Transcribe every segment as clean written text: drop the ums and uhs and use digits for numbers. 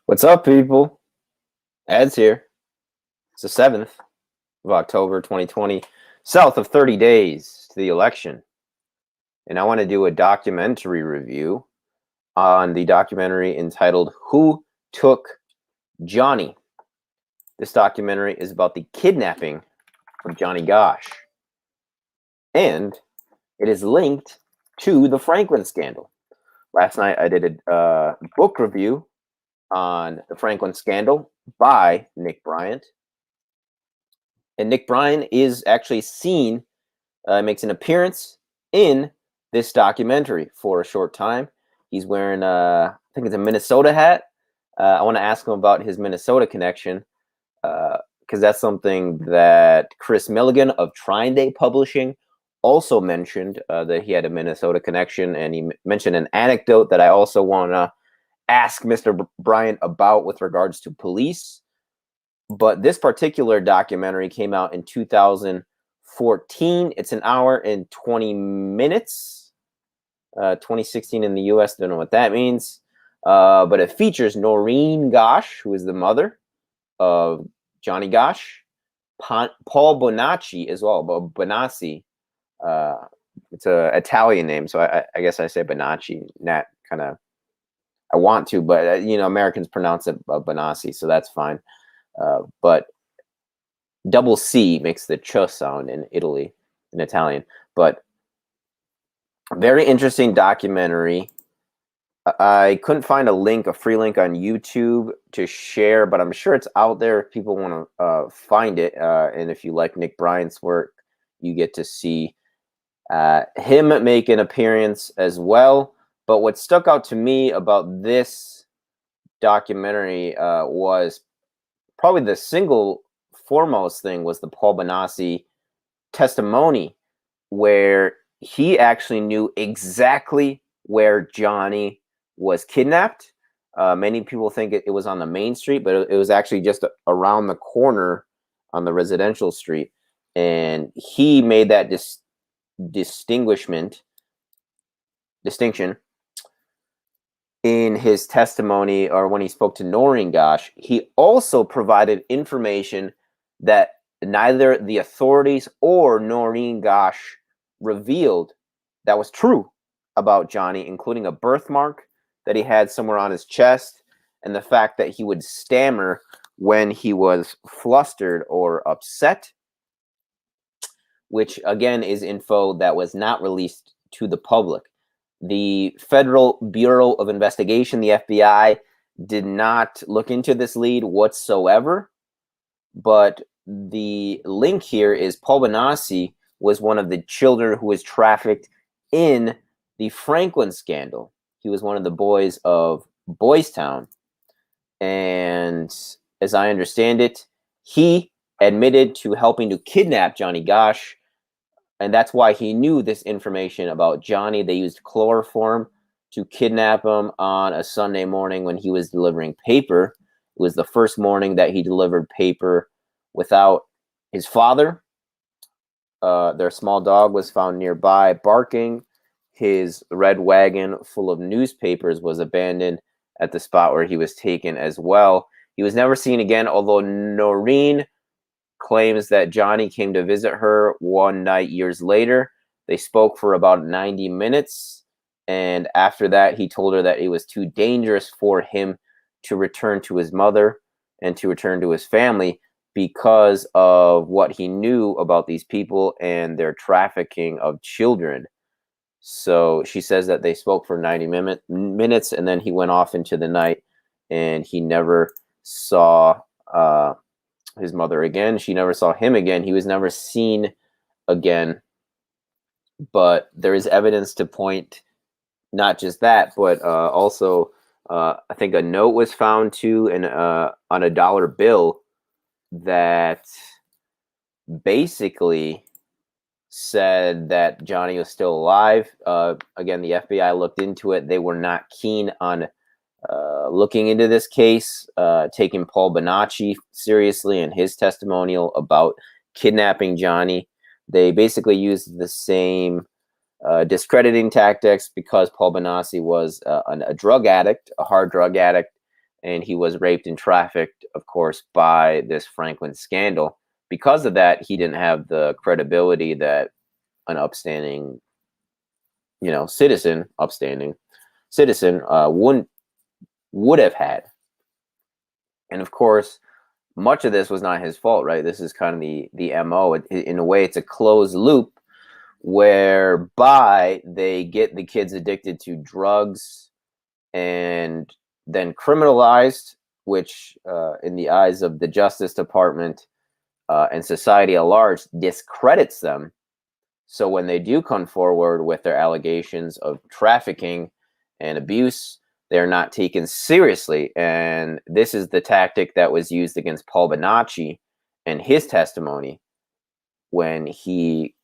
What's up, people? Ed's here. It's the 7th of October, 2020, south of 30 days to the election. And I want to do a documentary review on the documentary entitled Who Took Johnny? This documentary is about the kidnapping of Johnny Gosch. And it is linked to the Franklin scandal. Last night I did a book review on the Franklin scandal by Nick Bryant. And Nick Bryant is actually seen, makes an appearance in this documentary for a short time. He's wearing, I think it's a Minnesota hat. I want to ask him about his Minnesota connection, because that's something that Chris Milligan of Trine Day Publishing also mentioned, that he had a Minnesota connection, and he mentioned an anecdote that I also want to ask Mr. Bryant about with regards to police. But this particular documentary came out in 2014. It's an hour and 20 minutes. 2016 in the US, don't know what that means. But it features Noreen Gosch, who is the mother of Johnny Gosch, Paul Bonacci as well, Bonacci. It's an Italian name, so I guess I say Bonacci. Not kind of, I want to, but Americans pronounce it Bonacci, so that's fine. But double C makes the ch sound in Italy, in Italian. But very interesting documentary. I couldn't find a free link on YouTube to share, but I'm sure it's out there if people want to find it. And if you like Nick Bryant's work, you get to see him make an appearance as well. But what stuck out to me about this documentary was probably the single foremost thing was the Paul Bonacci testimony, where he actually knew exactly where Johnny was kidnapped. Many people think it was on the main street, but it was actually just around the corner on the residential street. And he made that distinction in his testimony, or when he spoke to Noreen Gosch. He also provided information that neither the authorities or Noreen Gosch revealed that was true about Johnny, including a birthmark that he had somewhere on his chest, and the fact that he would stammer when he was flustered or upset, which again is info that was not released to the public. The Federal Bureau of Investigation, the FBI, did not look into this lead whatsoever. But the link here is Paul Bonacci was one of the children who was trafficked in the Franklin scandal. He was one of the boys of Boys Town. And as I understand it, he admitted to helping to kidnap Johnny Gosch. And that's why he knew this information about Johnny. They used chloroform to kidnap him on a Sunday morning when he was delivering paper. It was the first morning that he delivered paper without his father. Their small dog was found nearby barking. His red wagon full of newspapers was abandoned at the spot where he was taken as well. He was never seen again, although Noreen claims that Johnny came to visit her one night years later. They spoke for about 90 minutes. And after that, he told her that it was too dangerous for him to return to his mother and to return to his family because of what he knew about these people and their trafficking of children. So she says that they spoke for 90 minutes, and then he went off into the night, and he never saw his mother again. She never saw him again. He was never seen again. But there is evidence to point not just that, but also I think a note was found too, and on a dollar bill that basically said that Johnny was still alive. Again, the FBI looked into it. They were not keen on looking into this case, taking Paul Bonacci seriously and his testimonial about kidnapping Johnny. They basically used the same discrediting tactics because Paul Bonacci was a drug addict, a hard drug addict, and he was raped and trafficked, of course, by this Franklin scandal. Because of that, he didn't have the credibility that an upstanding, upstanding citizen would have had. And of course, much of this was not his fault, right? This is kind of the MO. In a way, it's a closed loop whereby they get the kids addicted to drugs and then criminalized, which in the eyes of the Justice Department and society at large discredits them. So when they do come forward with their allegations of trafficking and abuse, they're not taken seriously. And this is the tactic that was used against Paul Bonacci and his testimony when he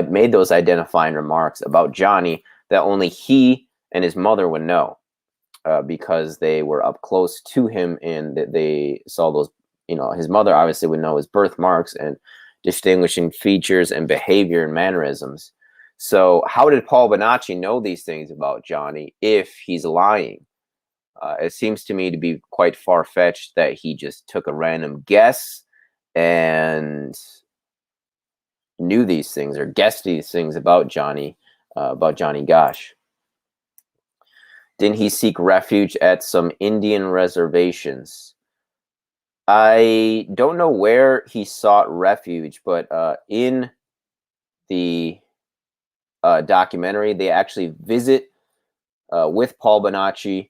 made those identifying remarks about Johnny that only he and his mother would know, because they were up close to him and they saw those. His mother obviously would know his birthmarks and distinguishing features and behavior and mannerisms. So how did Paul Bonacci know these things about Johnny if he's lying? It seems to me to be quite far-fetched that he just took a random guess and knew these things or guessed these things about Johnny Gosch. Didn't he seek refuge at some Indian reservations? I don't know where he sought refuge, but in the documentary, they actually visit with Paul Bonacci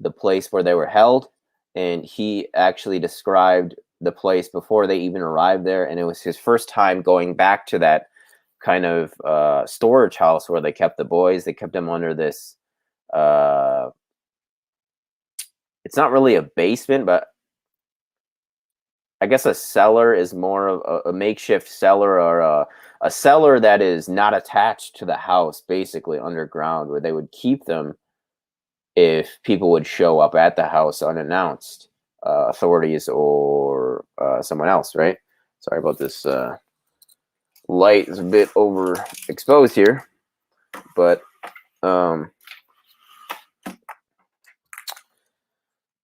the place where they were held, and he actually described the place before they even arrived there, and it was his first time going back to that kind of storage house where they kept the boys. They kept them under this it's not really a basement, but I guess a cellar is more of a makeshift cellar, or a cellar that is not attached to the house, basically underground, where they would keep them if people would show up at the house unannounced, authorities or someone else, right? Sorry about this. Light is a bit overexposed here, but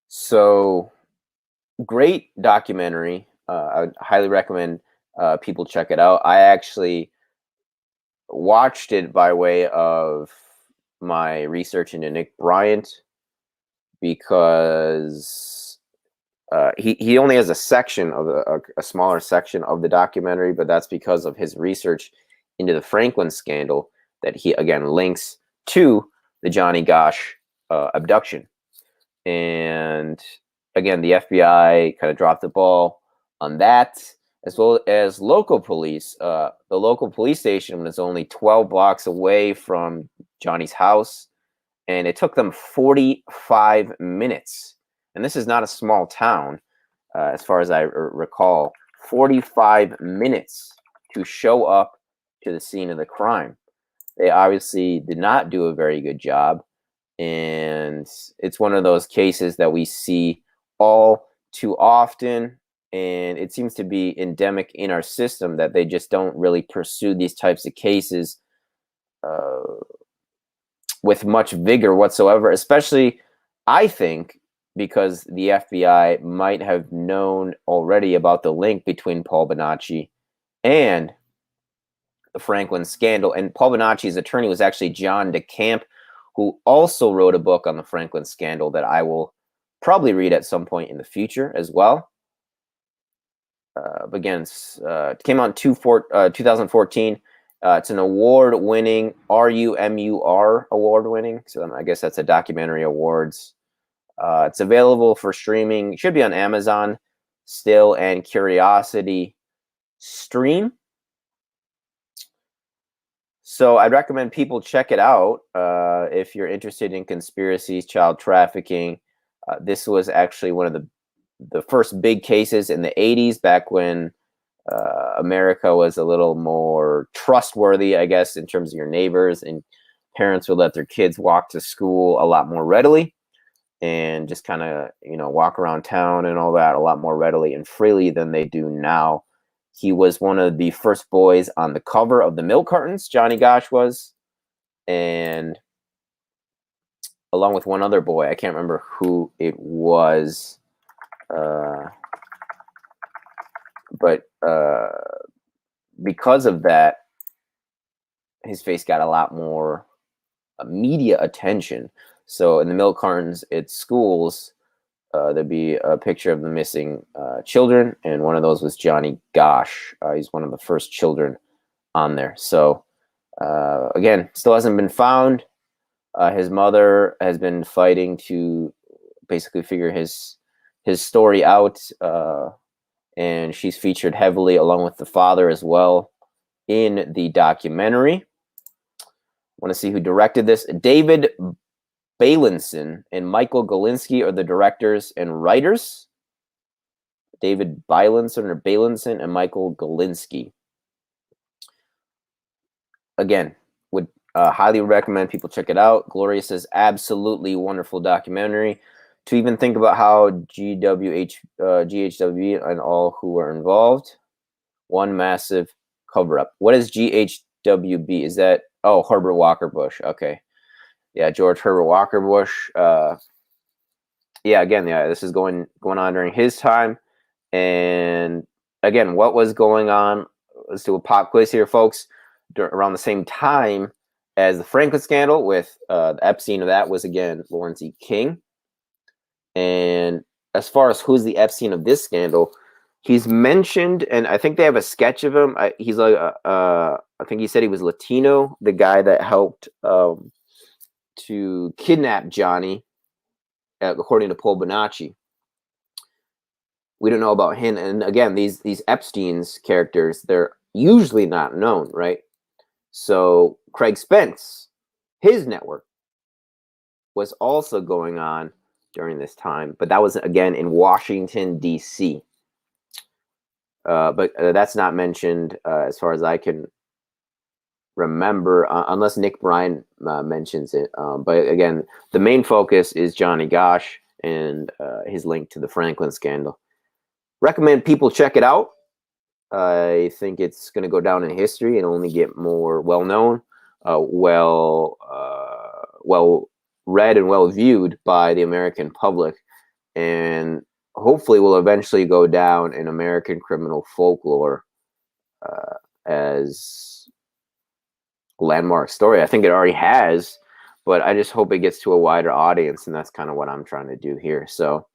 so great documentary. I would highly recommend people check it out. I actually watched it by way of my research into Nick Bryant, because he only has a section of a smaller section of the documentary, but that's because of his research into the Franklin scandal that he again links to the Johnny Gosch abduction. And again, the FBI kind of dropped the ball on that, as well as local police. The local police station was only 12 blocks away from Johnny's house, and it took them 45 minutes. And this is not a small town, as far as I recall. 45 minutes to show up to the scene of the crime. They obviously did not do a very good job. And it's one of those cases that we see all too often, and it seems to be endemic in our system that they just don't really pursue these types of cases with much vigor whatsoever, especially, I think, because the FBI might have known already about the link between Paul Bonacci and the Franklin scandal. And Paul Bonacci's attorney was actually John DeCamp, who also wrote a book on the Franklin scandal that I will probably read at some point in the future as well. Again, it came out in 2014. It's an award-winning, RUMUR award-winning. So I guess that's a documentary awards. It's available for streaming. It should be on Amazon still, and Curiosity Stream. So I'd recommend people check it out if you're interested in conspiracies, child trafficking. This was actually one of the first big cases in the 80s, back when America was a little more trustworthy, I guess, in terms of your neighbors, and parents would let their kids walk to school a lot more readily and just kind of, walk around town and all that a lot more readily and freely than they do now. He was one of the first boys on the cover of the milk cartons, Johnny Gosch was, and along with one other boy. I can't remember who it was, but because of that, his face got a lot more media attention. So in the milk cartons at schools, there'd be a picture of the missing children, and one of those was Johnny Gosch. He's one of the first children on there. So again, still hasn't been found. His mother has been fighting to basically figure his story out, and she's featured heavily along with the father as well in the documentary. Want to see who directed this? David Bailenson and Michael Galinsky are the directors and writers. David Bailenson and Michael Galinsky. Again, would highly recommend people check it out. Gloria says, absolutely wonderful documentary. To even think about how GHWB and all who were involved. One massive cover-up. What is GHWB? Is that, oh, Herbert Walker Bush. Okay. Yeah, George Herbert Walker Bush. Yeah, again, yeah, this is going on during his time. And again, what was going on? Let's do a pop quiz here, folks. Around the same time as the Franklin scandal, with the Epstein of that was, again, Lawrence E. King. And as far as who's the Epstein of this scandal, he's mentioned, and I think they have a sketch of him. He's like, I think he said he was Latino, the guy that helped to kidnap Johnny, according to Paul Bonacci. We don't know about him. And again, these Epstein's characters, they're usually not known, right? So Craig Spence, his network, was also going on during this time, but that was, again, in Washington, D.C. But that's not mentioned as far as I can remember, unless Nick Bryan mentions it. But again, the main focus is Johnny Gosch and his link to the Franklin scandal. Recommend people check it out. I think it's going to go down in history and only get more well-known, well read and well viewed by the American public, and hopefully will eventually go down in American criminal folklore as a landmark story. I think it already has, but I just hope it gets to a wider audience, and that's kind of what I'm trying to do here. So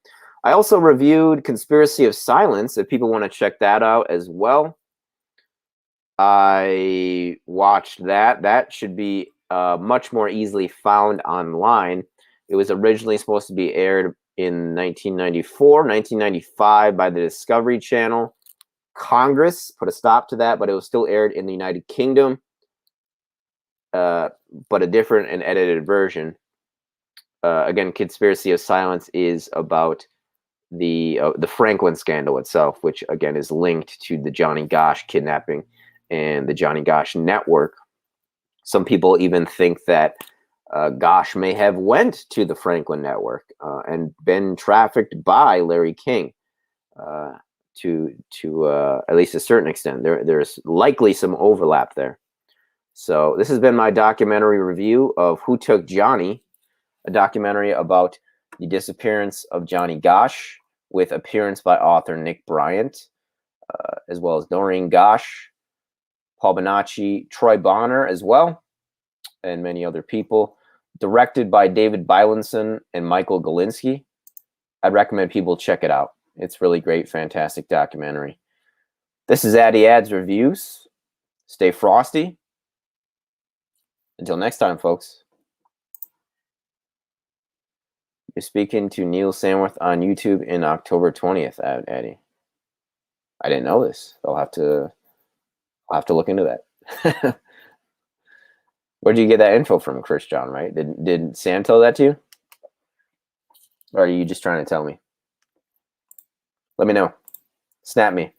I also reviewed Conspiracy of Silence, if people want to check that out as well. I watched that. That should be much more easily found online. It was originally supposed to be aired in 1994, 1995 by the Discovery Channel. Congress put a stop to that, but it was still aired in the United Kingdom, but a different and edited version. Again, Conspiracy of Silence is about the Franklin scandal itself, which again is linked to the Johnny Gosch kidnapping and the Johnny Gosch network. Some people even think that Gosch may have went to the Franklin network and been trafficked by Larry King to at least a certain extent. There's likely some overlap there. So this has been my documentary review of Who Took Johnny, a documentary about the disappearance of Johnny Gosch, with appearance by author Nick Bryant, as well as Noreen Gosch, Paul Bonacci, Troy Bonner as well, and many other people. Directed by David Bailenson and Michael Galinsky. I'd recommend people check it out. It's really great, fantastic documentary. This is Addy Ads Reviews. Stay frosty. Until next time, folks. You're speaking to Neil Samworth on YouTube in October 20th, Addy. I didn't know this. I'll have to look into that. Where'd you get that info from, Chris John, right? Did Sam tell that to you? Or are you just trying to tell me? Let me know. Snap me.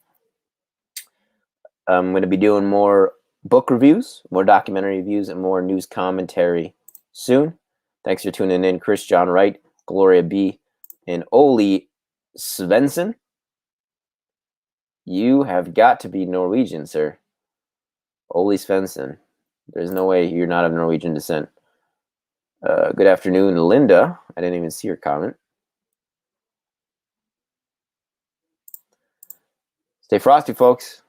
I'm going to be doing more book reviews, more documentary reviews, and more news commentary soon. Thanks for tuning in. Chris John Wright, Gloria B., and Ole Svensson. You have got to be Norwegian, sir. Ole Svensson. There's no way you're not of Norwegian descent. Good afternoon, Linda. I didn't even see your comment. Stay frosty, folks.